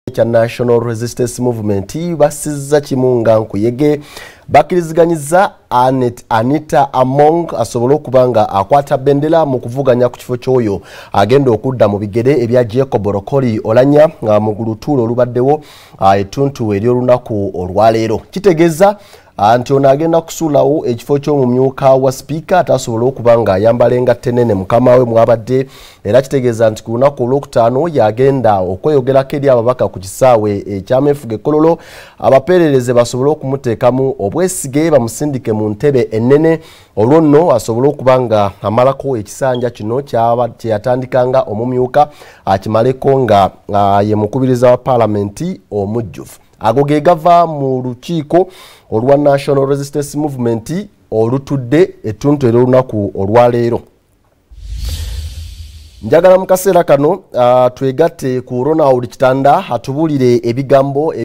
kya National Resistance Movement basizza kimunga nkuyege bakiriziganyiza Anitah Among asobole okubanga akwata bendera mu kuvuganya ku kifo kyoyo agenda okudda mu bigere ebya Jacob Rokoli olanya nga mu gulutulo olubaddewo etuntu ery'olunaku olwaleero kitegeeza anti ono agenda kusuulawo ekifo ky'omumyuka wa Sipiika atasobola okubanga ayambalenga tenene mukama we mwabadde era kitegeeza nti ku lunaku olwokutaano yagenda okweyogerako eri ababaka ku kisaawe ekyameefuga Kololo abaperereze basobole okumuteekamu obwesige bamusindike mu ntebe ennene olwo nno asobole okubanga amalako ekisanja kino kyeyatandikanga omumyuka akimaleko nga ye mukubiriza wa Paalamenti omujjuvu. Ago ge gava mu lukiiko olwa National Resistance Movement olutudde etuntu ery'olunaku olwaleero. Njagala mu kaseera kano twegatte ku Ronald Kitanda atubulire ebigambo